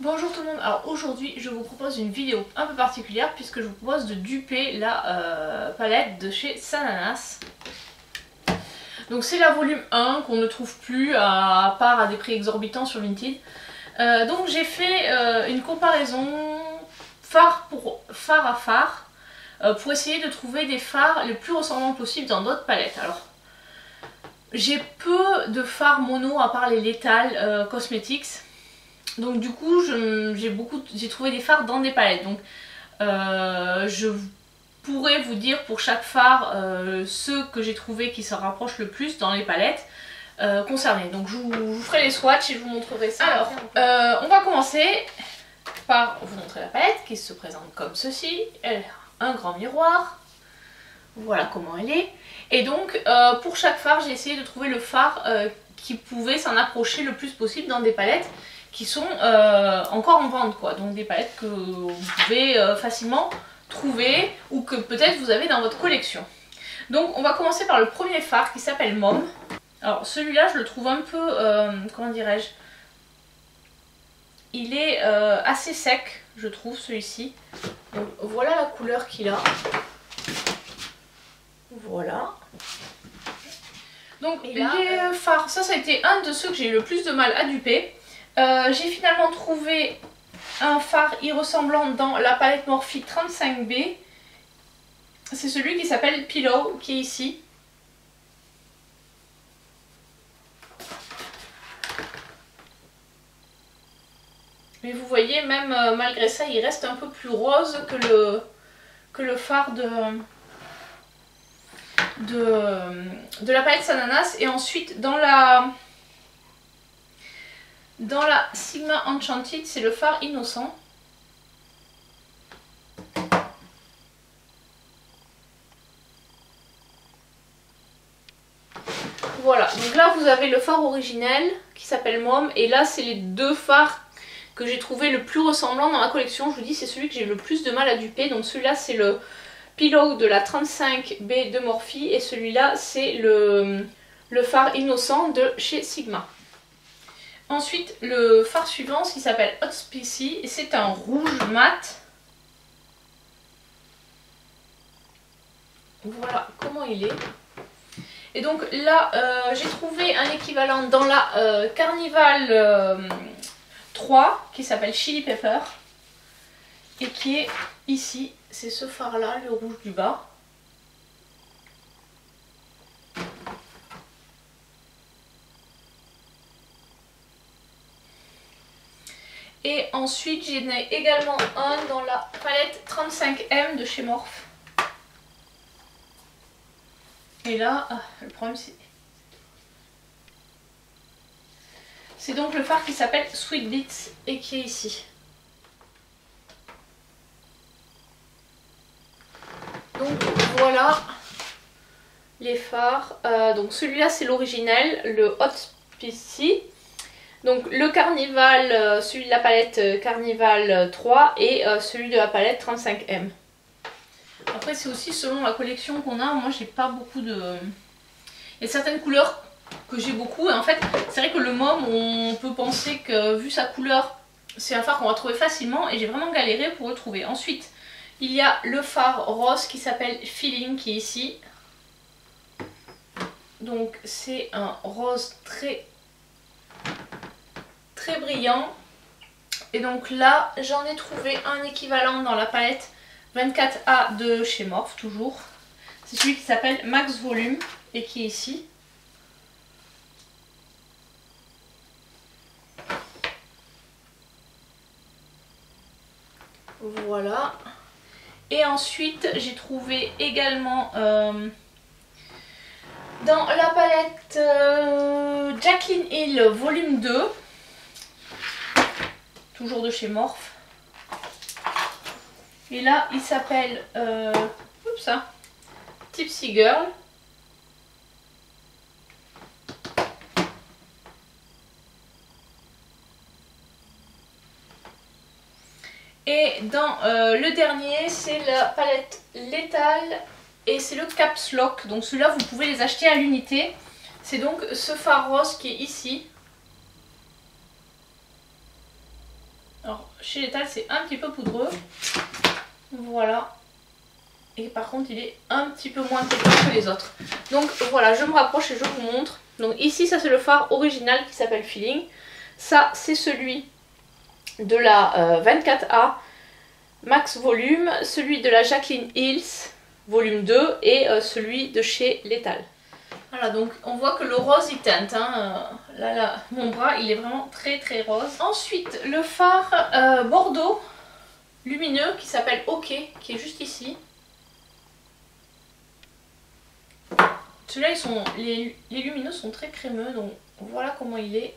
Bonjour tout le monde, alors aujourd'hui je vous propose une vidéo un peu particulière puisque je vous propose de duper la palette de chez Sananas. Donc c'est la volume 1 qu'on ne trouve plus à part à des prix exorbitants sur Vinted. Donc j'ai fait une comparaison phare à phare pour essayer de trouver des fards les plus ressemblants possible dans d'autres palettes. Alors j'ai peu de fards mono à part les Lethal Cosmetics. Donc du coup j'ai trouvé des fards dans des palettes. Donc je pourrais vous dire pour chaque fard ceux que j'ai trouvé qui se rapprochent le plus dans les palettes concernées. Donc je vous ferai les swatchs et je vous montrerai ça. Alors on va commencer par vous montrer la palette qui se présente comme ceci. Elle a un grand miroir. Voilà comment elle est. Et donc pour chaque fard j'ai essayé de trouver le fard qui pouvait s'en approcher le plus possible dans des palettes qui sont encore en vente quoi, donc des palettes que vous pouvez facilement trouver ou que peut-être vous avez dans votre collection. Donc on va commencer par le premier fard qui s'appelle Mom. Alors celui-là je le trouve un peu, comment dirais-je, il est assez sec je trouve celui-ci. Donc voilà la couleur qu'il a. Voilà. Donc les fards, ça a été un de ceux que j'ai eu le plus de mal à duper. J'ai finalement trouvé un fard y ressemblant dans la palette Morphe 35B. C'est celui qui s'appelle Pillow, qui est ici. Mais vous voyez, même malgré ça, il reste un peu plus rose que le fard de la palette Sananas. Et ensuite, dans la Sigma Enchanted, c'est le fard innocent. Voilà, donc là vous avez le fard originel qui s'appelle Mom. Et là c'est les deux fards que j'ai trouvé le plus ressemblant dans la collection. Je vous dis, c'est celui que j'ai le plus de mal à duper. Donc celui-là c'est le Pillow de la 35B de Morphe. Et celui-là c'est le fard innocent de chez Sigma. Ensuite, le fard suivant qui s'appelle Hot Spicy et c'est un rouge mat. Voilà comment il est. Et donc là, j'ai trouvé un équivalent dans la Carnival 3 qui s'appelle Chili Pepper et qui est ici. C'est ce fard là, le rouge du bas. Et ensuite j'en ai également un dans la palette 35M de chez Morphe. Et là, le problème c'est donc le fard qui s'appelle Sweet Beats et qui est ici. Donc voilà les fards. Donc celui-là c'est l'original, le Hot Spicy. Donc le Carnival, celui de la palette Carnival 3 et celui de la palette 35M. Après c'est aussi selon la collection qu'on a. Moi j'ai pas beaucoup de... Il y a certaines couleurs que j'ai beaucoup et en fait c'est vrai que le Mom on peut penser que vu sa couleur c'est un fard qu'on va trouver facilement et j'ai vraiment galéré pour le trouver. Ensuite il y a le fard rose qui s'appelle Feeling qui est ici. Donc c'est un rose très brillant. Et donc là j'en ai trouvé un équivalent dans la palette 24A de chez Morphe toujours. C'est celui qui s'appelle Max Volume et qui est ici. Voilà. Et ensuite j'ai trouvé également dans la palette Jacqueline Hill volume 2. Toujours de chez Morphe. Et là, il s'appelle Tipsy Girl. Et dans le dernier, c'est la palette Lethal et c'est le Caps Lock. Donc celui-là, vous pouvez les acheter à l'unité. C'est donc ce fard rose qui est ici. Alors chez Lethal c'est un petit peu poudreux. Voilà. Et par contre il est un petit peu moins pétant que les autres. Donc voilà, je me rapproche et je vous montre. Donc ici ça c'est le fard original qui s'appelle Feeling. Ça c'est celui de la 24A Max Volume. Celui de la Jaclyn Hills volume 2 et celui de chez Lethal. Voilà, donc on voit que le rose il teinte, hein. Là, mon bras il est vraiment très très rose. Ensuite le fard Bordeaux lumineux qui s'appelle OK, qui est juste ici. Celui-là, les lumineux sont très crémeux, donc voilà comment il est.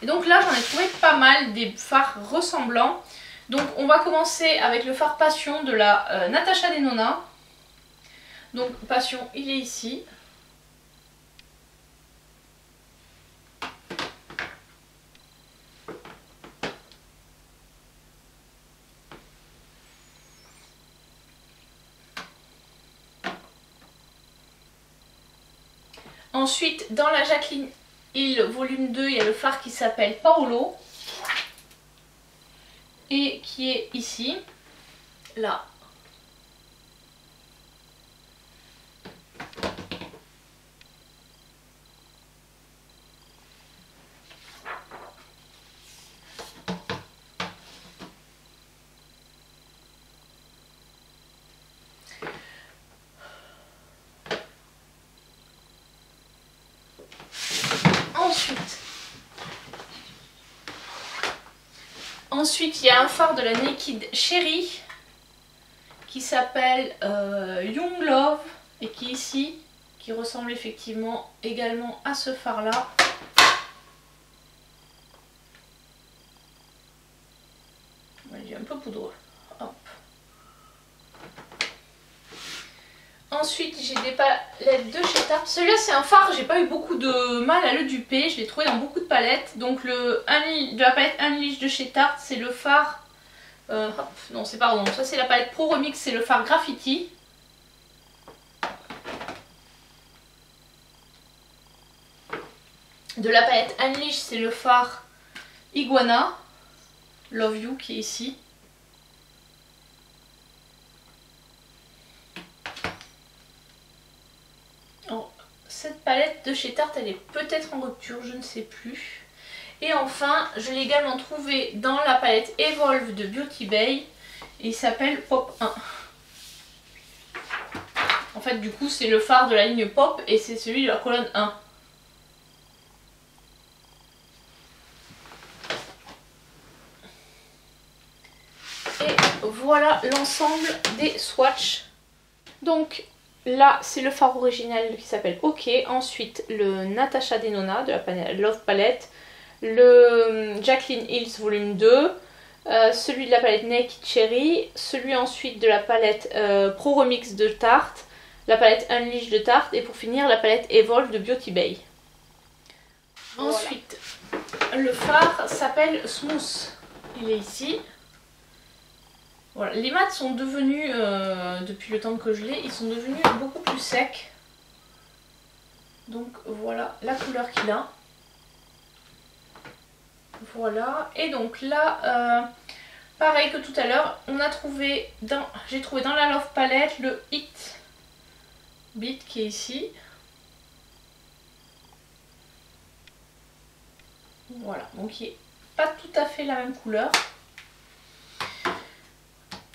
Et donc là j'en ai trouvé pas mal des fards ressemblants. Donc on va commencer avec le fard Passion de la Natasha Denona. Donc Passion, il est ici. Ensuite, dans la Jaclyn Hill volume 2, il y a le fard qui s'appelle Paolo. Et qui est ici, là. Ensuite, il y a un fard de la Naked Cherry qui s'appelle Young Love et qui est ici, qui ressemble effectivement également à ce fard là. Il est un peu poudreux. Hop. Ensuite, j'ai des palettes de chez Tarte. Celui-là, c'est un fard, j'ai pas eu beaucoup de mal à le duper. Je l'ai trouvé dans beaucoup de palettes. Donc, de la palette Unleash de chez Tarte, c'est le fard. Non, c'est pardon. Ça, c'est la palette Pro Remix, c'est le fard Graffiti. De la palette Unleash, c'est le fard Iguana. Love You qui est ici. Cette palette de chez Tarte, elle est peut-être en rupture, je ne sais plus. Et enfin, je l'ai également trouvé dans la palette Evolve de Beauty Bay. Et il s'appelle Pop 1. En fait, du coup, c'est le fard de la ligne Pop et c'est celui de la colonne 1. Et voilà l'ensemble des swatchs. Donc, là, c'est le fard original qui s'appelle OK. Ensuite, le Natasha Denona de la Love Palette. Le Jaclyn Hills volume 2. Celui de la palette Naked Cherry. Celui ensuite de la palette Pro Remix de Tarte. La palette Unleash de Tarte. Et pour finir, la palette Evolve de Beauty Bay. Voilà. Ensuite, le fard s'appelle Smooth. Il est ici. Voilà, les mats sont devenus, depuis le temps que je l'ai, ils sont devenus beaucoup plus secs. Donc voilà la couleur qu'il a. Voilà, et donc là, pareil que tout à l'heure, j'ai trouvé dans la Love Palette le Hit Beat qui est ici. Voilà, donc il n'est pas tout à fait la même couleur.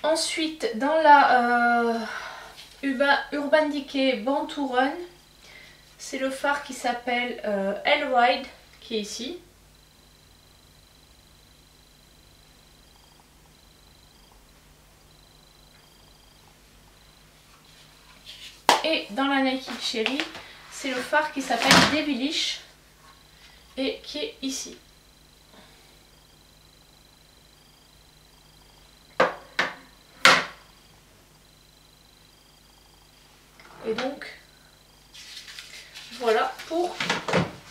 Ensuite, dans la Urban Decay Born to Run, c'est le fard qui s'appelle L-Ride qui est ici. Et dans la Naked Cherry, c'est le fard qui s'appelle Devilish et qui est ici. Et donc, voilà pour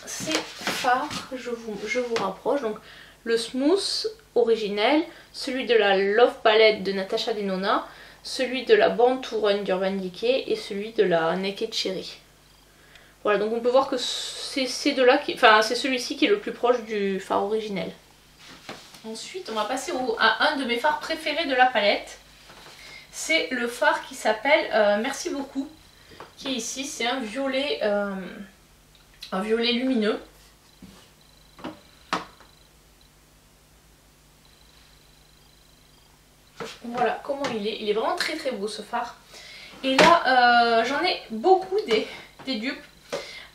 ces fards, je vous rapproche. Donc, le Smooth originel, celui de la Love Palette de Natasha Denona, celui de la Born to Run d'Urban Decay et celui de la Naked Cherry. Voilà, donc on peut voir que c'est ces deux-là, enfin c'est celui-ci qui est le plus proche du fard originel. Ensuite, on va passer à un de mes fards préférés de la palette. C'est le fard qui s'appelle Merci beaucoup, qui est ici. C'est un violet lumineux. Voilà comment il est. Il est vraiment très très beau ce fard. Et là, j'en ai beaucoup des dupes.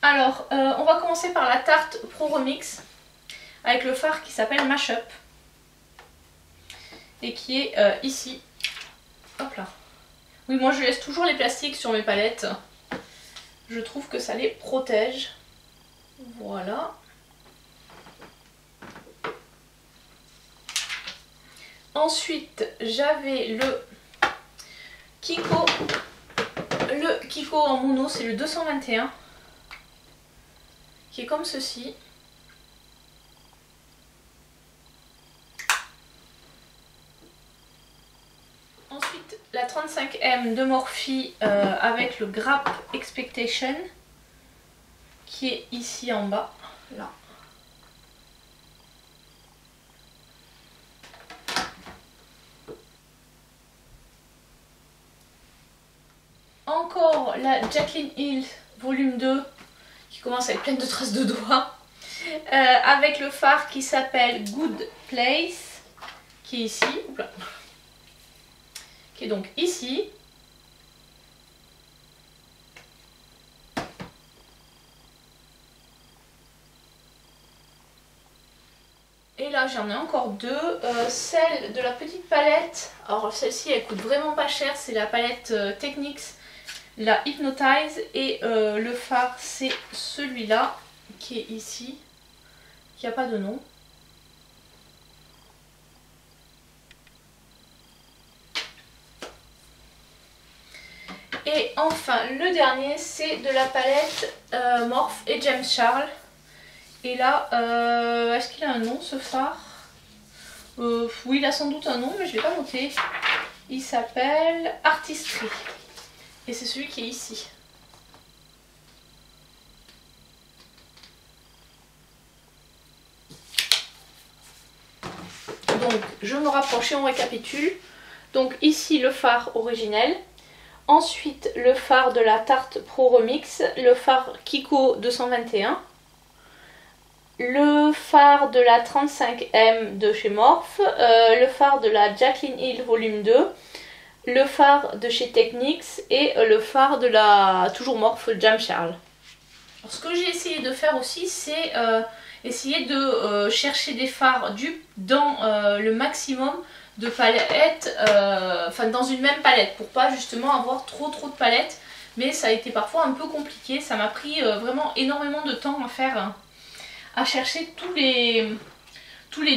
Alors, on va commencer par la Tarte Pro Remix avec le fard qui s'appelle Mashup et qui est ici. Hop là. Oui, moi je laisse toujours les plastiques sur mes palettes. Je trouve que ça les protège. Voilà. Ensuite, j'avais le Kiko en mono, c'est le 221, qui est comme ceci. Ensuite, la 35M de Morphe avec le Grape Expectation, qui est ici en bas, là. Encore la Jaclyn Hill volume 2 qui commence à être pleine de traces de doigts avec le fard qui s'appelle Good Place qui est ici, qui est donc ici. Et là j'en ai encore deux, celle de la petite palette, alors celle-ci elle coûte vraiment pas cher, c'est la palette Technics, la Hypnotize, et le fard c'est celui-là qui est ici, qui n'a pas de nom. Et enfin le dernier c'est de la palette Morphe et James Charles. Et là, est-ce qu'il a un nom ce fard? Oui, il a sans doute un nom, mais je ne l'ai pas noté. Il s'appelle Artistry. Et c'est celui qui est ici. Donc, je me rapproche et on récapitule. Donc ici, le fard originel. Ensuite, le fard de la Tarte Pro Remix. Le fard Kiko 221. Le fard de la 35M de chez Morphe, le fard de la Jaclyn Hill volume 2, le fard de chez Technics et le fard de la toujours Morphe James Charles. Alors, ce que j'ai essayé de faire aussi, c'est essayer de chercher des fards dupes dans le maximum de palettes, enfin dans une même palette, pour pas justement avoir trop de palettes, mais ça a été parfois un peu compliqué, ça m'a pris vraiment énormément de temps à faire. À chercher tous les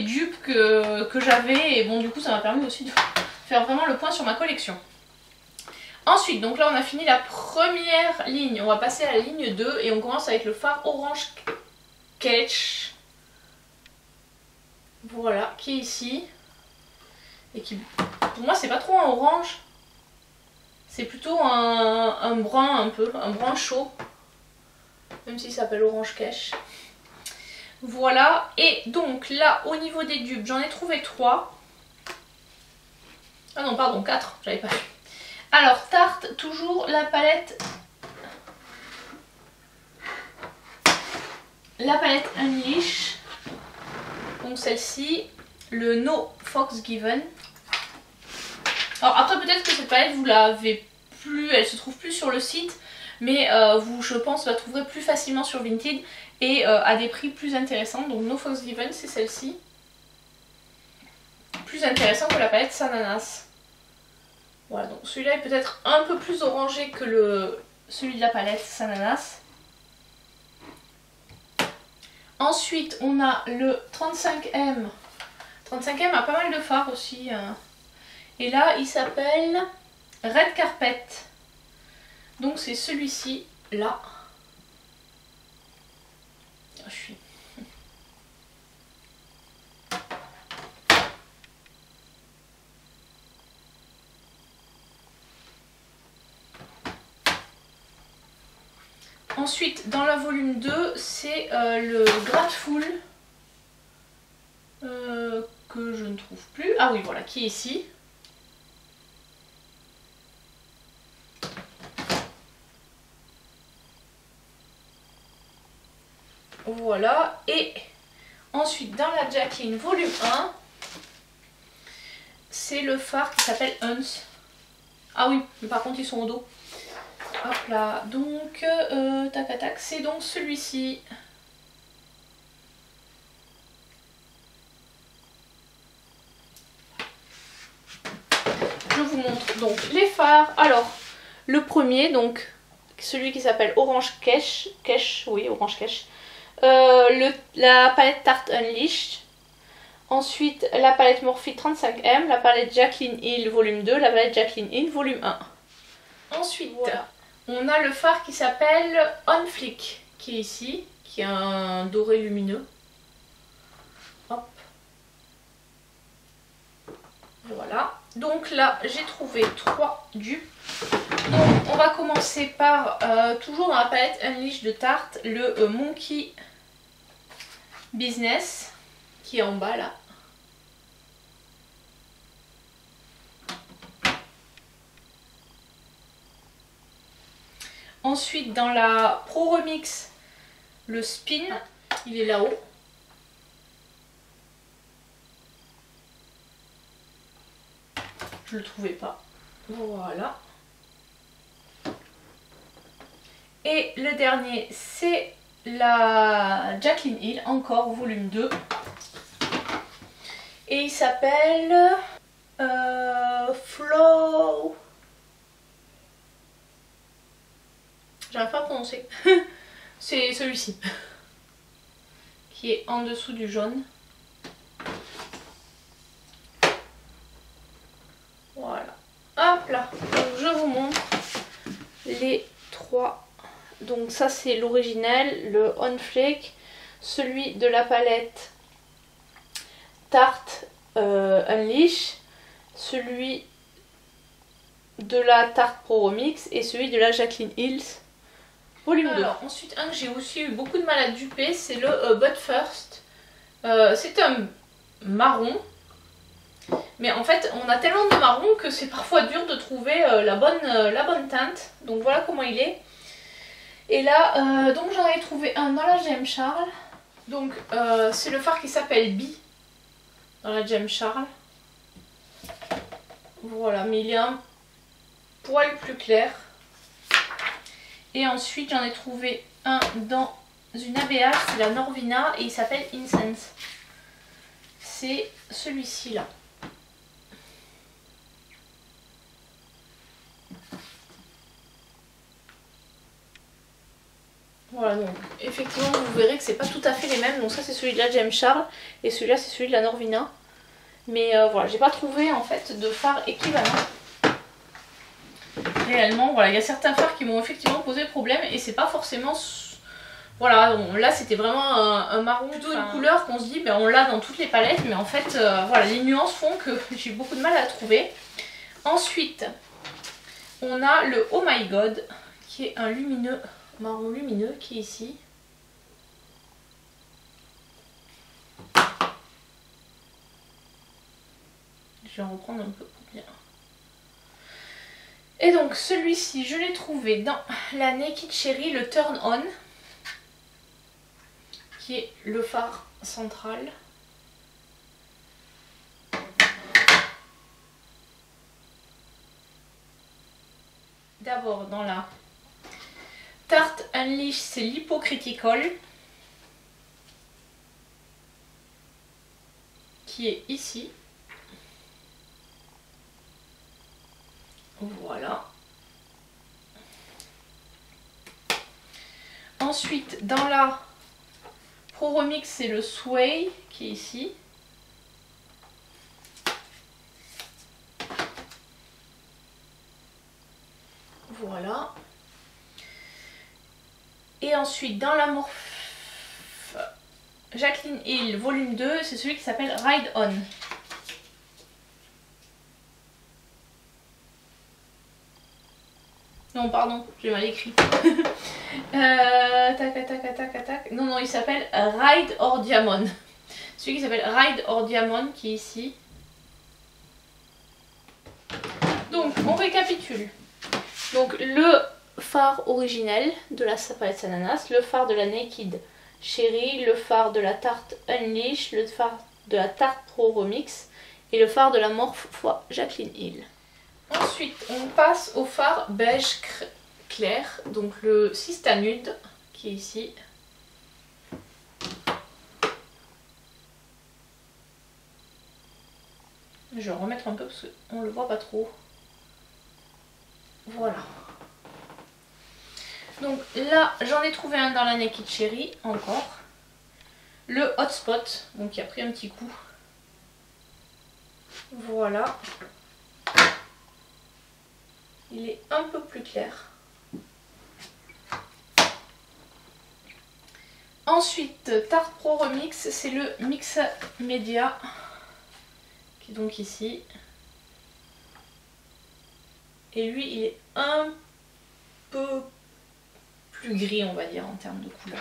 dupes que j'avais, et bon du coup ça m'a permis aussi de faire vraiment le point sur ma collection. Ensuite, donc là on a fini la première ligne, on va passer à la ligne 2 et on commence avec le fard Orange Catch, voilà, qui est ici, et qui pour moi c'est pas trop un orange, c'est plutôt un brun, un brun chaud, même s'il s'appelle Orange Cash. Voilà, et donc là au niveau des dupes j'en ai trouvé 3. Ah non pardon, 4, j'avais pas vu. Alors Tarte, toujours la palette Unleash, donc celle-ci, le No Fox Given. Alors après peut-être que cette palette vous l'avez plus, elle se trouve plus sur le site, mais vous je pense la trouverez plus facilement sur Vinted et à des prix plus intéressants. Donc No Fox Given, c'est celle-ci, plus intéressant que la palette Sananas. Voilà, donc celui-là est peut-être un peu plus orangé que celui de la palette Sananas. Ensuite on a le 35M. 35M a pas mal de fards aussi, et là il s'appelle Red Carpet, donc c'est celui-ci là. Je suis... Ensuite, dans la volume 2, c'est le Grateful que je ne trouve plus. Ah oui, voilà, qui est ici. Voilà, et ensuite dans la Jacqueline volume 1, c'est le phare qui s'appelle Hans. Ah oui, mais par contre ils sont au dos. Hop là, donc tac tac, c'est donc celui-ci. Je vous montre donc les phares. Alors, le premier, donc celui qui s'appelle Orange Cash, oui, Orange Cash. La palette Tarte Unleashed. Ensuite, la palette Morphe 35M, la palette Jaclyn Hill volume 2, la palette Jaclyn Hill volume 1. Ensuite, voilà, on a le phare qui s'appelle On Flick, qui est ici, qui est un doré lumineux. Hop. Voilà. Donc là, j'ai trouvé 3 dupes. Donc, on va commencer par, toujours dans la palette Unleashed de Tarte, le Monkey Business, qui est en bas là. Ensuite, dans la Pro Remix, le Spin, il est là-haut. Je le trouvais pas. Voilà. Et le dernier, c'est la Jaclyn Hill, encore volume 2. Et il s'appelle Flow. J'arrive pas à prononcer. C'est celui-ci. Qui est en dessous du jaune. Voilà. Hop là. Donc je vous montre les 3. Donc ça c'est l'original, le On Flake. Celui de la palette Tarte Unleash. Celui de la Tarte Pro Remix. Et celui de la Jaclyn Hill volume 2. Alors ensuite un que j'ai aussi eu beaucoup de mal à duper, c'est le But First. C'est un marron. Mais en fait on a tellement de marron que c'est parfois dur de trouver la bonne teinte. Donc voilà comment il est. Et là donc j'en ai trouvé un dans la Gem Charles. Donc c'est le fard qui s'appelle Bee dans la Gem Charles. Voilà, mais il est un poil plus clair. Et ensuite j'en ai trouvé un dans une ABH, c'est la Norvina et il s'appelle Incense. C'est celui-ci là. Voilà, donc effectivement vous verrez que c'est pas tout à fait les mêmes. Donc ça c'est celui de la Gem Charles et celui-là c'est celui de la Norvina. Mais voilà, j'ai pas trouvé en fait de phare équivalent. Réellement, voilà, il y a certains fards qui m'ont effectivement posé problème et c'est pas forcément... Voilà, bon, là c'était vraiment un marron, plutôt une couleur qu'on se dit, ben, on l'a dans toutes les palettes, mais en fait, voilà, les nuances font que j'ai beaucoup de mal à la trouver. Ensuite, on a le Oh My God, qui est un lumineux, marron lumineux, qui est ici. Je vais en reprendre un peu pour bien. Et donc celui-ci, je l'ai trouvé dans la Naked Cherry, le Turn On, qui est le phare central. D'abord dans la Tarte Unleashed, c'est l'Hypocritical, qui est ici. Voilà. Ensuite, dans la Pro Remix, c'est le Sway qui est ici. Voilà. Et ensuite, dans la Morphe Jaclyn Hill volume 2, c'est celui qui s'appelle Ride On. Donc non, pardon, j'ai mal écrit. Tac. Non, il s'appelle Ride or Diamond. Celui qui s'appelle Ride or Diamond qui est ici. Donc, on récapitule. Donc, le phare originel de la palette Sananas, le phare de la Naked Cherry, le phare de la tarte Unleash, le phare de la tarte Pro Remix et le phare de la Morphe x Jaclyn Hill. Ensuite, on passe au phare beige clair, donc le Sista Nude qui est ici. Je vais en remettre un peu parce qu'on le voit pas trop. Voilà. Donc là, j'en ai trouvé un dans la Naked Cherry encore. Le Hotspot, donc qui a pris un petit coup. Voilà. Il est un peu plus clair. Ensuite, Tarte Pro Remix, c'est le Mix Media, qui est donc ici. Et lui, il est un peu plus gris, on va dire, en termes de couleur.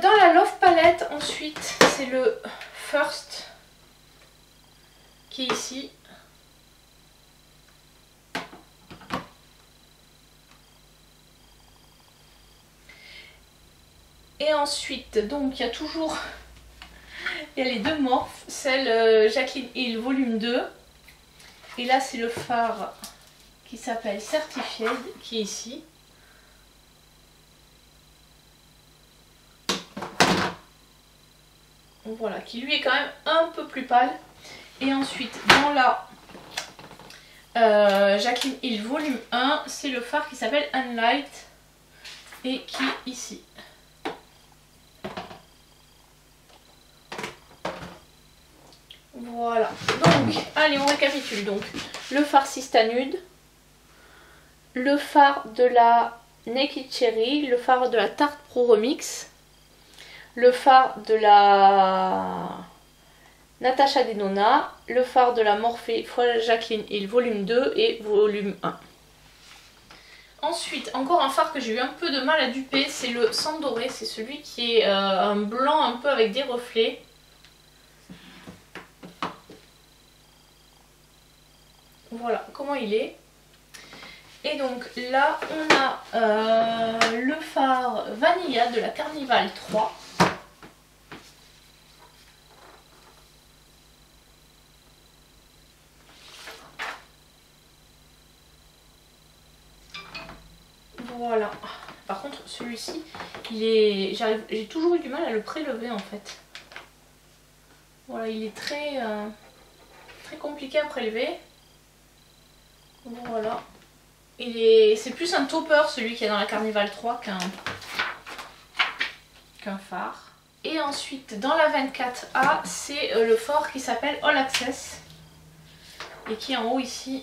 Dans la Love Palette, ensuite, c'est le First qui est ici. Et ensuite, donc, il y a toujours... Il y a les deux morphes, celle Jaclyn Hill volume 2. Et là, c'est le phare qui s'appelle Certified, qui est ici. Voilà, qui lui est quand même un peu plus pâle. Et ensuite, dans la Jaclyn Hill volume 1, c'est le phare qui s'appelle Unlight et qui est ici. Voilà, donc, allez, on récapitule. Donc, le phare Sista Nude, le phare de la Naked Cherry, le phare de la Tarte Pro Remix, le phare de la Natasha Denona, le phare de la Morphe x Jaclyn Hill volume 2 et volume 1. Ensuite, encore un phare que j'ai eu un peu de mal à duper, c'est le Sang Doré, c'est celui qui est un blanc un peu avec des reflets. Voilà comment il est. Et donc là on a le phare Vanilla de la Carnival 3. Voilà. Par contre celui-ci, j'ai toujours eu du mal à le prélever en fait. Voilà, il est très compliqué à prélever. Voilà. C'est plus un topper celui qui est dans la Carnival 3 qu'un phare. Et ensuite dans la 24A, c'est le phare qui s'appelle All Access et qui est en haut ici.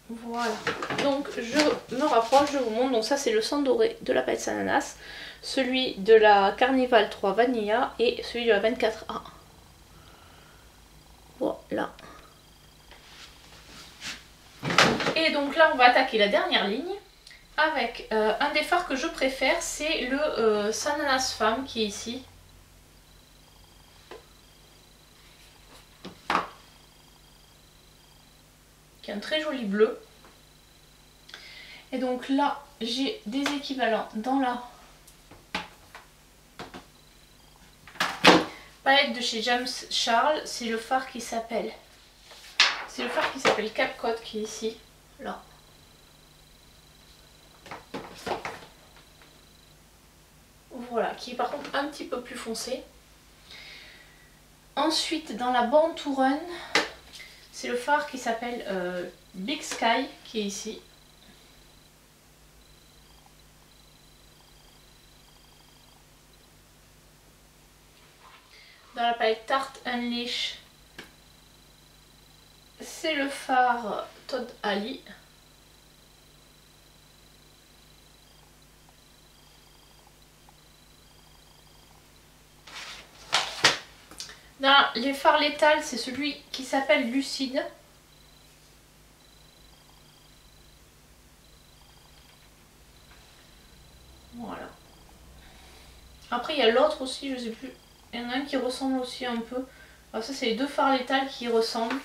Voilà, donc je me rapproche, je vous montre. Donc ça c'est le Sang Doré de la palette Sananas, celui de la Carnival 3 Vanilla et celui de la 24A. Voilà. Et donc là on va attaquer la dernière ligne avec un des fards que je préfère, c'est le Sananas Femme qui est ici. Qui est un très joli bleu. Et donc là j'ai des équivalents dans la palette de chez James Charles. C'est le phare qui s'appelle Cap Cod qui est ici, là. Voilà, qui est par contre un petit peu plus foncé. Ensuite dans la Born to Run, c'est le phare qui s'appelle Big Sky qui est ici. Dans la palette Tarte Unleash, c'est le phare Todd Ali. Dans les fards létals, c'est celui qui s'appelle Lucide. Voilà. Après, il y a l'autre aussi, je sais plus. Il y en a un qui ressemble aussi un peu. Alors ça, c'est les deux fards létals qui ressemblent.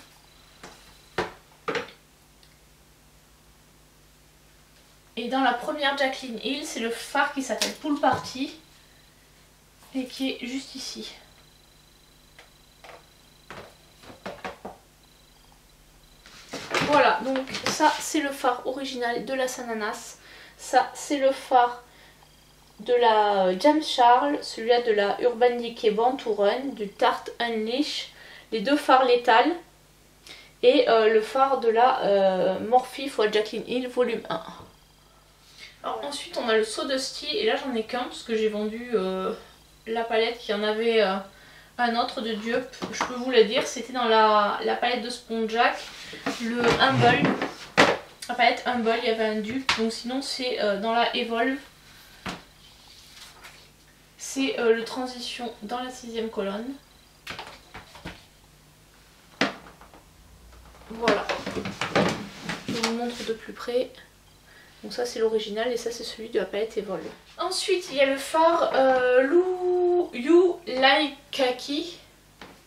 Et dans la première Jaclyn Hill, c'est le fard qui s'appelle Pool Party. Et qui est juste ici. Voilà, donc ça c'est le fard original de la Sananas. Ça c'est le fard de la James Charles, celui-là de la Urban Decay Born to Run, du Tarte Unleash, les deux fards létals et le fard de la Morphe x Jaclyn Hill volume 1. Alors ensuite on a le Sawdusty et là j'en ai qu'un parce que j'ai vendu la palette qui en avait un autre de dupe. Je peux vous le dire, c'était dans la palette de Spongejack, le Humble. La palette Humble, il y avait un dupe, donc sinon c'est dans la Evolve. C'est le Transition dans la 6ème colonne. Voilà. Je vous montre de plus près. Donc ça c'est l'original et ça c'est celui de la palette Evolve. Ensuite il y a le fard You Like Kaki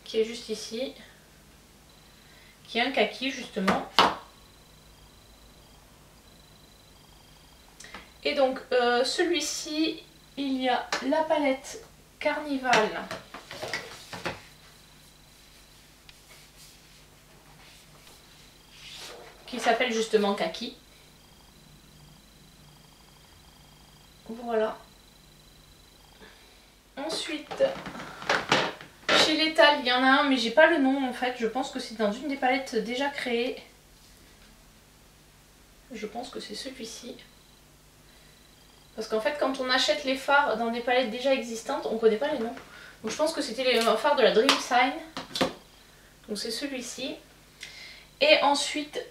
qui est juste ici. Qui est un kaki justement. Et donc celui-ci, il y a la palette Carnival qui s'appelle justement Kaki. Voilà. Ensuite, chez Lethal, il y en a un, mais j'ai pas le nom en fait. Je pense que c'est dans une des palettes déjà créées. Je pense que c'est celui-ci. Parce qu'en fait, quand on achète les fards dans des palettes déjà existantes, on connaît pas les noms. Donc je pense que c'était les fards de la Dream Sign. Donc c'est celui-ci. Et ensuite,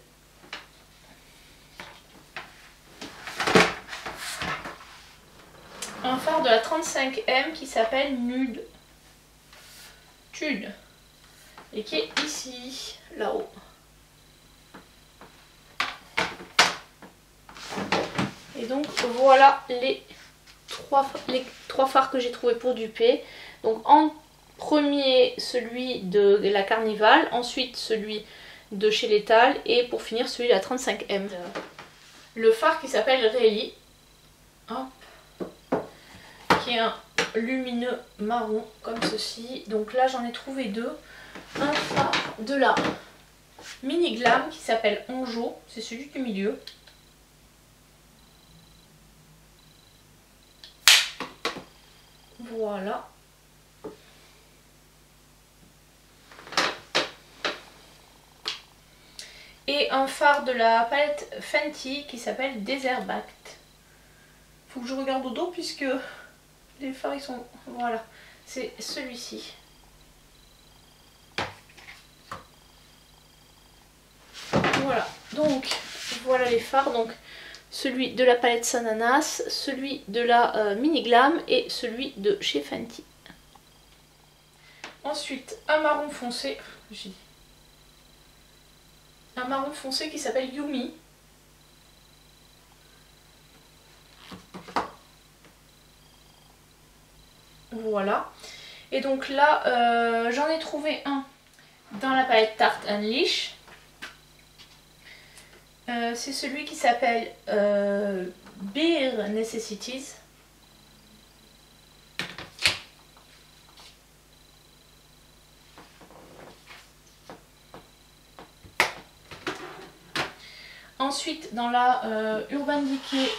un fard de la 35M qui s'appelle Nude Tude et qui est ici, là-haut. Et donc voilà les trois fards que j'ai trouvé pour duper. Donc en premier celui de la Carnival, ensuite celui de chez Lethal et pour finir celui de la 35M. Le fard qui s'appelle Really. Hop. Qui est un lumineux marron comme ceci. Donc là j'en ai trouvé deux. Un fard de la Mini Glam qui s'appelle Anjo, c'est celui du milieu. Voilà. Et un fard de la palette Fenty qui s'appelle Desert Backed. Faut que je regarde au dos puisque les fards ils sont... Voilà, c'est celui-ci. Voilà, donc voilà les fards. Donc celui de la palette Sananas, celui de la Mini Glam et celui de chez Fenty. Ensuite, un marron foncé. Un marron foncé qui s'appelle Yumi. Voilà. Et donc là, j'en ai trouvé un dans la palette Tarte Unleash. C'est celui qui s'appelle Beer Necessities. Ensuite, dans la Urban Decay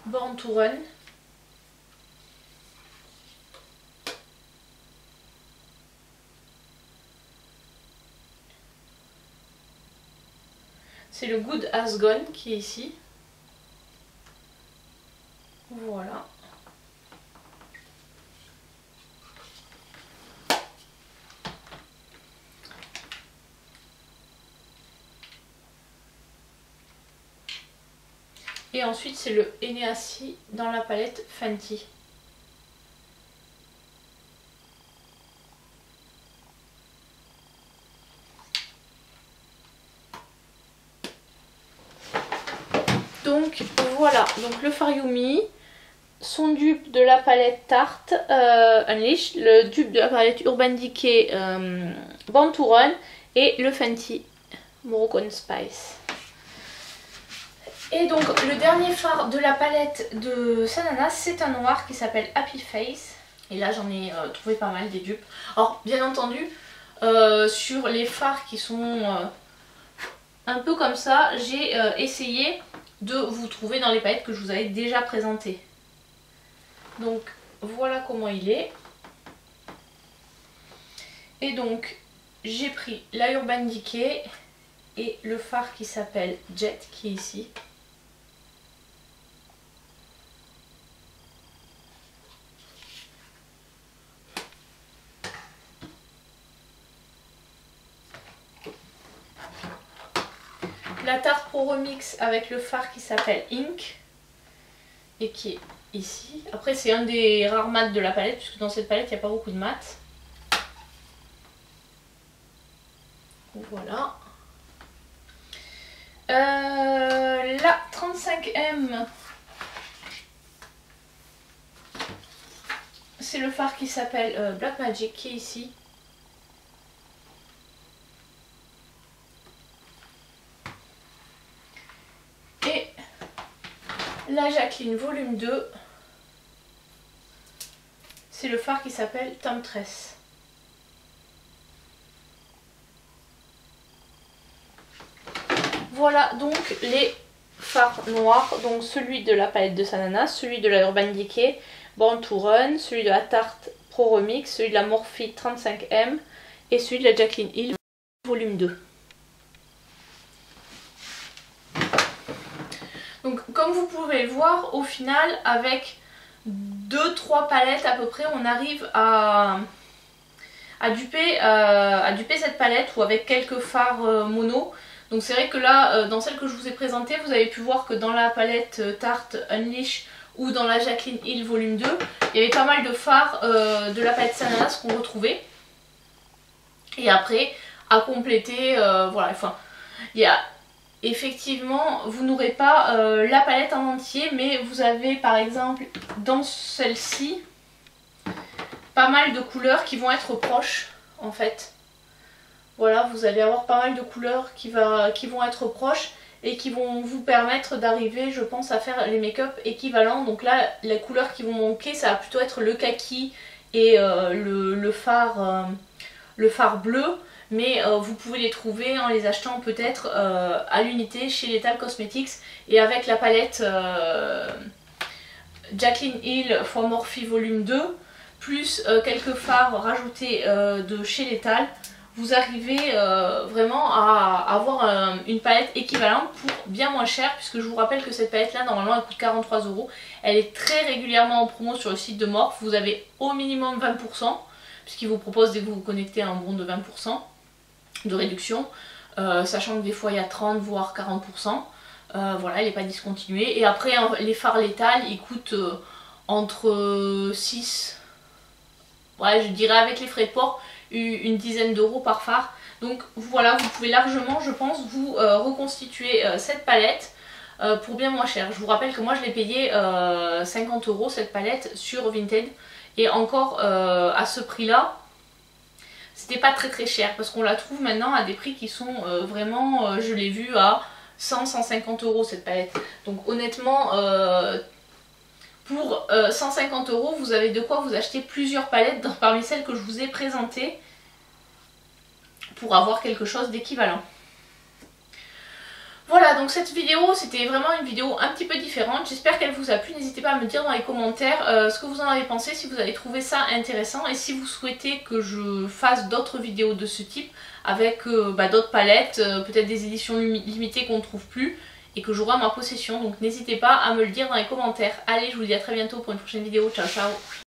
Born to Run. C'est le Good As Gone qui est ici. Voilà. Et ensuite c'est le Eneassi dans la palette Fenty. Donc voilà, donc le fard Yumi, son dupe de la palette Tarte Unleashed, le dupe de la palette Urban Decay Born to Run et le Fenty Moroccan Spice. Et donc le dernier fard de la palette de Sananas, c'est un noir qui s'appelle Happy Face. Et là j'en ai trouvé pas mal des dupes. Alors bien entendu, sur les fards qui sont un peu comme ça, j'ai essayé de vous trouver dans les palettes que je vous avais déjà présentées. Donc voilà comment il est. Et donc j'ai pris la Urban Decay et le fard qui s'appelle Jet qui est ici. La Tarte Pro Remix avec le fard qui s'appelle Ink et qui est ici. Après c'est un des rares mats de la palette puisque dans cette palette il n'y a pas beaucoup de mats. Voilà. La 35M, c'est le fard qui s'appelle Black Magic qui est ici. Et la Jacqueline volume 2, c'est le fard qui s'appelle Temptress. Voilà donc les fards noirs, donc celui de la palette de Sananas, celui de la Urban Decay Born to Run, celui de la Tarte Pro Remix, celui de la Morphe 35M et celui de la Jacqueline Hill volume 2. Donc comme vous pouvez le voir, au final avec 2-3 palettes à peu près, on arrive à duper cette palette ou avec quelques fards mono. Donc c'est vrai que là, dans celle que je vous ai présentée, vous avez pu voir que dans la palette Tarte Unleashed ou dans la Jacqueline Hill volume 2, il y avait pas mal de fards de la palette Sananas qu'on retrouvait. Et après, à compléter, voilà, enfin, il y a... Effectivement, vous n'aurez pas la palette en entier, mais vous avez par exemple dans celle-ci pas mal de couleurs qui vont être proches en fait. Voilà, vous allez avoir pas mal de couleurs qui vont être proches et qui vont vous permettre d'arriver, je pense, à faire les make-up équivalents. Donc là, les couleurs qui vont manquer, ça va plutôt être le kaki et le fard bleu. Mais vous pouvez les trouver en les achetant peut-être à l'unité chez Lethal Cosmetics et avec la palette Jacqueline Hill x Morphe volume 2 plus quelques fards rajoutés de chez Lethal, vous arrivez vraiment à avoir une palette équivalente pour bien moins cher, puisque je vous rappelle que cette palette là normalement elle coûte 43 €. Elle est très régulièrement en promo sur le site de Morphe, vous avez au minimum 20% puisqu'ils vous proposent dès que vous vous connectez un bon de 20% de réduction, sachant que des fois il y a 30 voire 40%. Voilà, elle n'est pas discontinuée. Et après les fards Lethal ils coûtent entre 6, ouais, je dirais avec les frais de port une dizaine d'euros par phare. Donc voilà, vous pouvez largement, je pense, vous reconstituer cette palette pour bien moins cher. Je vous rappelle que moi je l'ai payé 50 € cette palette sur Vinted, et encore à ce prix là c'était pas très cher, parce qu'on la trouve maintenant à des prix qui sont vraiment, je l'ai vu à 100-150 € cette palette. Donc honnêtement pour 150 € vous avez de quoi vous acheter plusieurs palettes parmi celles que je vous ai présentées pour avoir quelque chose d'équivalent. Voilà, donc cette vidéo c'était vraiment une vidéo un petit peu différente, j'espère qu'elle vous a plu. N'hésitez pas à me dire dans les commentaires ce que vous en avez pensé, si vous avez trouvé ça intéressant et si vous souhaitez que je fasse d'autres vidéos de ce type avec d'autres palettes, peut-être des éditions limitées qu'on ne trouve plus et que j'aurai en ma possession. Donc n'hésitez pas à me le dire dans les commentaires. Allez, je vous dis à très bientôt pour une prochaine vidéo, ciao ciao.